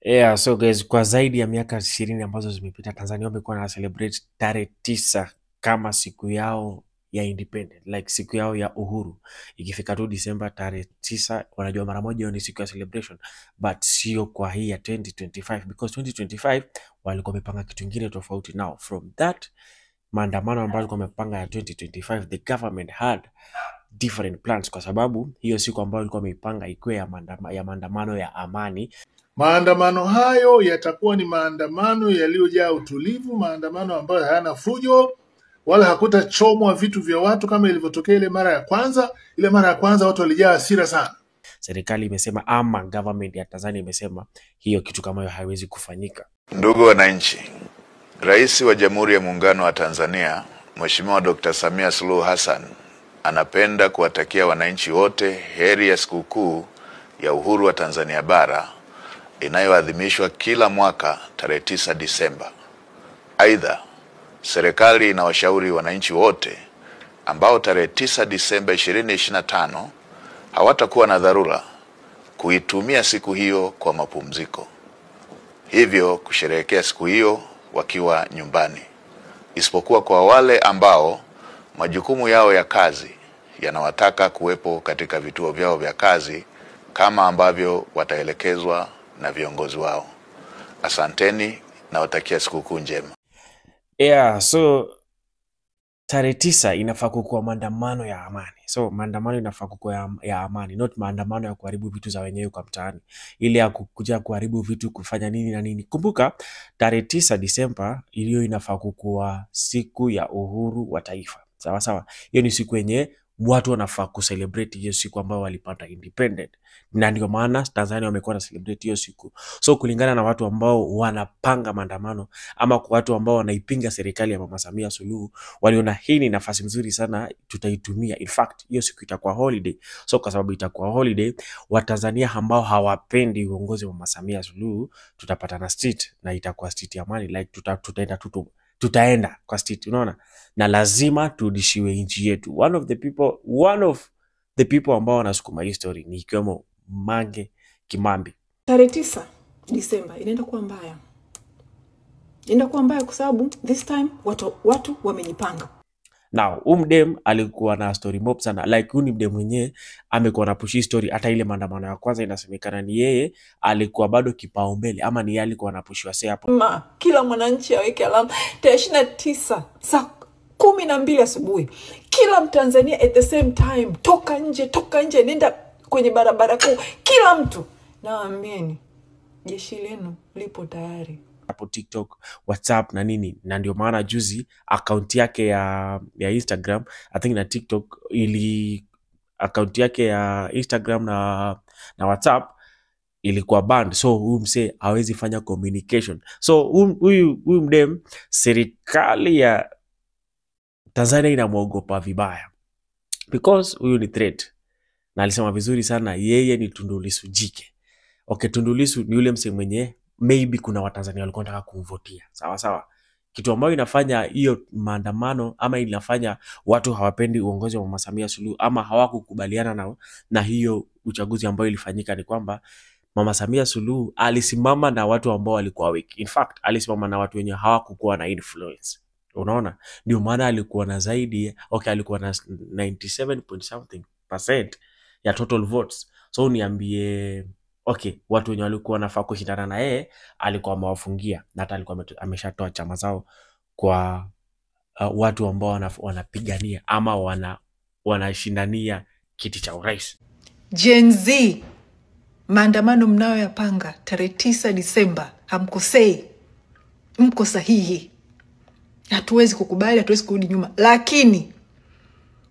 Yeah, so guys, kwa zaidi ya miaka 20 ambazo zimepita, Tanzania wamekuwa na celebrate tarehe 9 kama siku yao ya independent, like siku yao ya uhuru. Ikifika tu Disemba tarehe 9, wanajua mara moja hiyo ni siku ya celebration, but sio kwa hii ya 2025, because 2025 walikuwa wamepanga kitu kingine tofauti. Now from that maandamano ambayo walikuwa wamepanga ya 2025, the government had different plans, kwa sababu hiyo siku ambayo walikuwa wameipanga ikuwe ya maandamano ya amani. Maandamano hayo yatakuwa ni maandamano yaliyojaa utulivu, maandamano ambayo hayana fujo, wala hakutachomwa vitu vya watu kama ilivyotokea ile mara ya kwanza. Ile mara ya kwanza watu walijaa hasira sana. Serikali imesema ama government ya Tanzania imesema hiyo kitu kama hiyo haiwezi kufanyika. Ndugu wananchi, Rais wa Jamhuri ya Muungano wa Tanzania, Mheshimiwa Dr. Samia Suluhu Hassan, anapenda kuwatakia wananchi wote heri ya sikukuu ya uhuru wa Tanzania bara inayoadhimishwa kila mwaka tarehe 9 Disemba. Aidha, serikali inawashauri wananchi wote ambao tarehe 9 Disemba 2025 hawatakuwa na dharura kuitumia siku hiyo kwa mapumziko, hivyo kusherehekea siku hiyo wakiwa nyumbani, isipokuwa kwa wale ambao majukumu yao ya kazi yanawataka kuwepo katika vituo vyao vya kazi kama ambavyo wataelekezwa na viongozi wao. Asanteni na watakia sikukuu njema. Yeah, so tarehe 9 inafaa kuwa maandamano ya amani. So maandamano inafaa kuwa ya amani, not maandamano ya kuharibu vitu za wenyewe kwa mtaani, ile ya kuja kuharibu vitu, kufanya nini na nini. Kumbuka tarehe 9 Disemba iliyo inafaa kuwa siku ya uhuru wa taifa. Sawa sawa. Hiyo ni siku yenye watu wanafaa kucelebrate hiyo siku ambao walipata independent. Na ndio maana Tanzania wamekuwa na celebrate hiyo siku. So kulingana na watu ambao wanapanga maandamano ama kwa watu ambao wanaipinga serikali ya Mama Samia Suluhu, waliona hii ni nafasi nzuri sana, tutaitumia. In fact, hiyo siku itakuwa holiday. So kwa sababu itakuwa holiday, Watanzania ambao hawapendi uongozi wa Mama Samia Suluhu tutapata na street, na itakuwa street ya amani, like tutaenda kwa street, unaona? Na lazima turudishiwe nchi yetu. One of the people ambao wanasukuma history ni ikiwemo Mange Kimambi. Tarehe 9 Disemba inaenda kuwa mbaya. Inaenda kuwa mbaya kwa sababu this time watu wamejipanga. Now, mdem alikuwa na story mob sana. Like mdem mwenyewe amekuwa na push story. Hata ile maandamano ya kwanza inasemekana ni yeye alikuwa bado kipaumbele, ama ni yeye alikuwa anapushiwa hapo. Kila mwananchi aweke alama tarehe 29 saa 12 asubuhi. Kila Mtanzania at the same time, toka nje, nenda kwenye barabara kuu. Kila mtu, naambieni jeshi lenu lipo tayari. Hapo TikTok, WhatsApp na nini. Na ndio maana juzi account yake ya Instagram, I think na TikTok, account yake ya Instagram na WhatsApp ilikuwa banned. So huyu mse hawezi fanya communication. So huyu mdem, serikali ya Tanzania inamuogopa vibaya, because huyu ni threat. Na alisema vizuri sana, yeye ni Tundu Lissu jike. Okay, Tundu Lissu ni yule mse mwenye maybe kuna Watanzania walikuwa wanataka kumvotia. Sawa sawa. Kitu ambayo inafanya hiyo maandamano, ama inafanya watu hawapendi uongozi wa Mama Samia Suluhu, ama hawakukubaliana na hiyo uchaguzi ambao ilifanyika, ni kwamba Mama Samia Suluhu alisimama na watu ambao walikuwa weak. In fact, alisimama na watu wenye hawakukuwa na influence. Unaona? Ndio maana alikuwa na zaidi, alikuwa na 97% ya total votes. So niambie, watu wenye walikuwa wanafaa kushindana na yeye alikuwa amewafungia, na hata alikuwa ameshatoa chama zao kwa watu ambao wanapigania ama wanashindania kiti cha urais. Gen Z, maandamano mnayoyapanga tarehe 9 Disemba, hamkosei, mko sahihi. Hatuwezi kukubali, hatuwezi kurudi nyuma, lakini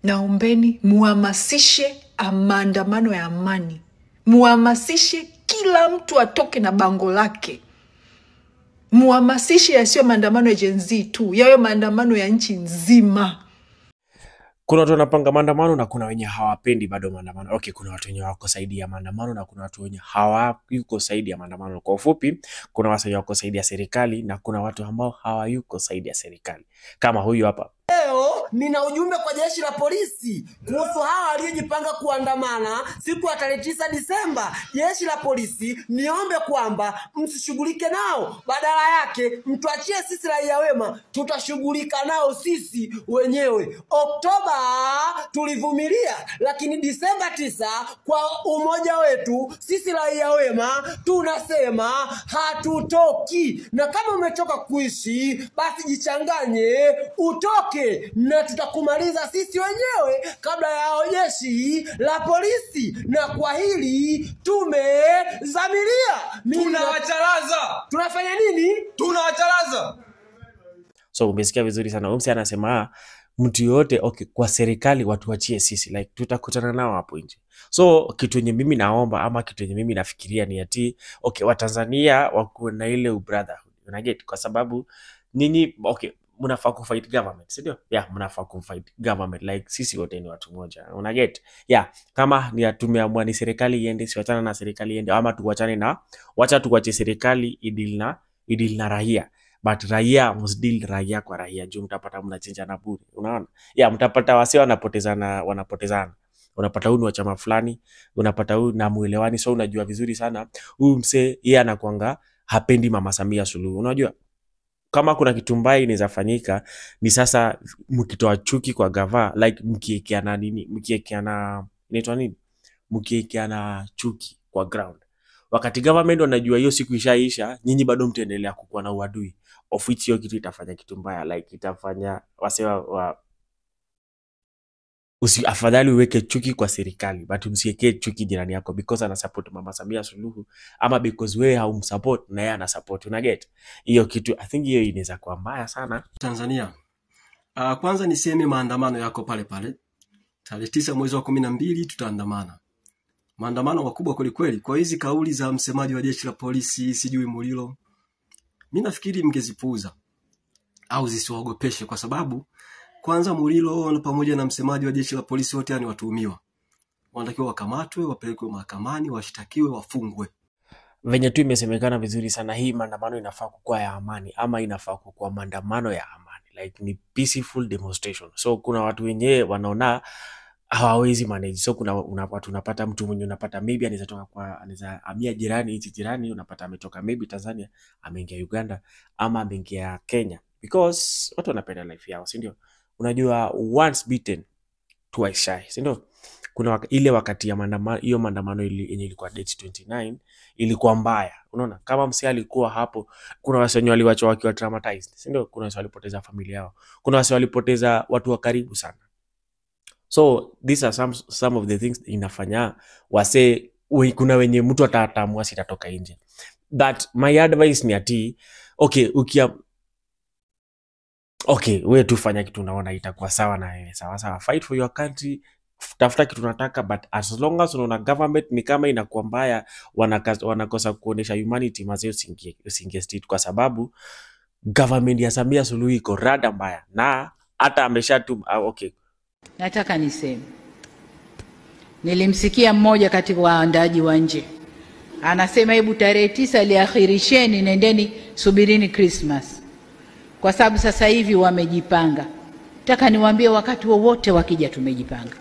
naombeni muhamasishe maandamano ya amani. Muhamasishe kila mtu atoke na bango lake. Muhamasishe yasiyo maandamano ya Gen Z tu, yawe maandamano ya nchi nzima. Kuna watu wanapanga maandamano na kuna wenye hawapendi bado maandamano. Kuna watu wenye wako saidi ya maandamano na kuna watu wenye hawayuko saidi ya maandamano. Kwa ufupi, kuna watu wako saidi ya serikali na kuna watu ambao hawayuko saidi ya serikali. Kama huyu hapa. Leo hivyo nina ujumbe kwa jeshi la polisi kuhusu hawa waliojipanga kuandamana siku ya tarehe 9 Disemba. Jeshi la polisi, niombe kwamba msishughulike nao, badala yake mtuachie sisi raia wema, tutashughulika nao sisi wenyewe. Oktoba tulivumilia, lakini Disemba 9 kwa umoja wetu sisi raia wema tunasema hatutoki. Na kama umetoka kuishi, basi jichanganye utoke, na tutakumaliza sisi wenyewe kabla ya jeshi la polisi. Na kwa hili tumezamilia. Tunawacharaza. Tunafanya nini? Tunawacharaza. So umesikia vizuri sana. Umse anasema mtu yote okay, kwa serikali watu wachie sisi, like tutakutana nao hapo nje. So kitu yenye mimi naomba ama kitu yenye mimi nafikiria ni ati okay, Watanzania wakuwe na ile brotherhood. Unaget? Kwa sababu nyinyi okay, mnafaa kufight government, si ndio? Yeah, mnafaa kufight government, like sisi wote ni watu moja. Unaget? Yeah, kama ni tumeamua ni serikali iende, siwachana na serikali iende, ama tuwachane na wacha tuwache serikali idil na raia. But raia must deal raia kwa raia, juu mtapata mnachinja na bure. Unaona? Yeah, mtapata wase wanapotezana. Unapata huyu ni wa chama fulani, unapata huyu na muelewani. So unajua vizuri sana huyu mse yeye anakuanga hapendi Mama Samia Suluhu. Unajua kama kuna kitu mbaya inaweza fanyika ni sasa mkitoa chuki kwa gava, like mkiekeana nini, mkiekeana inaitwa nini, mkiekeana chuki kwa ground. Wakati government wanajua hiyo siku ishaisha, nyinyi bado mtaendelea kukua na uadui, of which hiyo kitu itafanya kitu mbaya, like itafanya wasewa afadhali uweke chuki kwa serikali, but msiweke chuki jirani yako because ana support Mama Samia Suluhu, ama because wewe haumsupport na yeye ana support. Unaget? Hiyo kitu I think hiyo inaweza kuwa mbaya sana Tanzania. Kwanza niseme maandamano yako pale pale. Tarehe 9 mwezi wa 12 tutaandamana. Maandamano makubwa kweli kweli. Kwa hizi kauli za msemaji wa jeshi la polisi sijui Mulilo, mimi nafikiri mngezipuuza au zisiwaogopeshe, kwa sababu kwanza Mulilo na pamoja na msemaji wa jeshi la polisi wote ni watuhumiwa. Wanatakiwa wakamatwe, wapelekwe mahakamani, washtakiwe, wafungwe. Venye tu imesemekana vizuri sana, hii maandamano inafaa kuwa ya amani, ama inafaa kuwa maandamano ya amani, like ni peaceful demonstration. So kuna watu wenyewe wanaona hawawezi manage. So kuna watu unapata mtu mwenye unapata maybe anaweza toka kwa anaweza amia jirani, nchi jirani, unapata ametoka maybe Tanzania, ameingia Uganda ama ameingia Kenya, because watu wanapenda life yao, si ndio? Unajua once beaten twice shy, si ndio? Kuna ile wakati ya maandamano, hiyo maandamano yenye ilikuwa date 29 ilikuwa mbaya. Unaona kama msi alikuwa hapo, kuna wase waliwachwa wakiwa traumatized, si ndio? Kuna wase walipoteza familia yao, kuna wase walipoteza watu wa karibu sana. So these are some of the things inafanya wase kuna wenye mtu ataamua sitatoka nje. But my advice ni ati okay, wewe tu fanya kitu unaona itakuwa sawa na wewe. Sawa, fight for your country, tafuta kitu unataka, but as long as unaona government ni kama inakuwa mbaya, wanakosa kuonesha humanity, mazee usingie street, kwa sababu government ya Samia Suluhu iko rada mbaya, na hata okay. Nataka niseme, nilimsikia mmoja katika waandaji wa nje anasema hebu tarehe 9 liakhirisheni, nendeni subirini Christmas, kwa sababu sasa hivi wamejipanga. Nataka niwaambie wakati wowote wakija tumejipanga.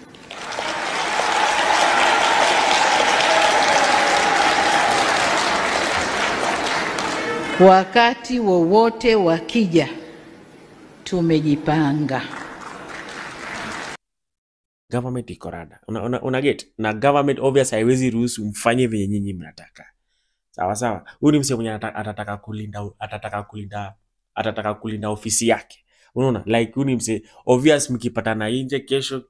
Wakati wowote wakija tumejipanga. Government iko rada. Una get? Na government obvious haiwezi ruhusu mfanye vyenye nyinyi mnataka. Sawa. Huyu ni msemo mwenye atataka kulinda ofisi yake. Unaona? Like huyu ni msemo obvious, mkipatana nje kesho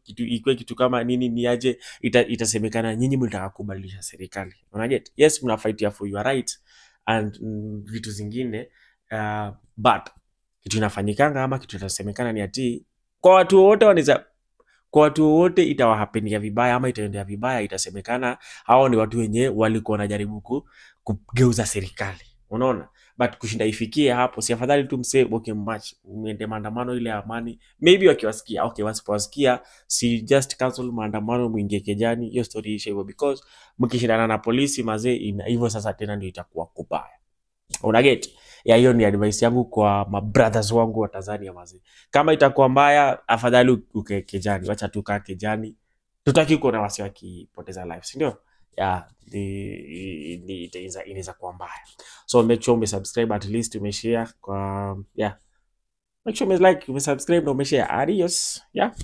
kitu kama nini ni aje, itasemekana nyinyi mnataka kubadilisha serikali. Una get? Yes, mna fight for your right and vitu zingine, but kitu inafanyikanga ama kitu itasemekana ni ati kwa watu wote itawahapenia vibaya ama itaendea vibaya, itasemekana hao ni watu wenye walikuwa wanajaribu kugeuza serikali. Unaona? But kushinda ifikie hapo, si afadhali tu msee okay match muende maandamano ile amani, maybe wakiwasikia okay, wasipowasikia si just cancel maandamano, muingie kejani, hiyo story ishe hivyo, because mkishindana na polisi mazee hivyo sasa tena ndio itakuwa kubaya. Unaget? Ya hiyo ni advice yangu kwa my brothers wangu wa Tanzania mazi. Kama itakuwa mbaya, afadhali uke kejani, wacha tu kaa kejani. Tutaki kuona wasi wakipoteza life, si ndio? Yeah, inaweza kuwa mbaya. So make sure umesubscribe, at least umeshare kwa make sure umelike, umesubscribe na umeshare. Adios. Yeah.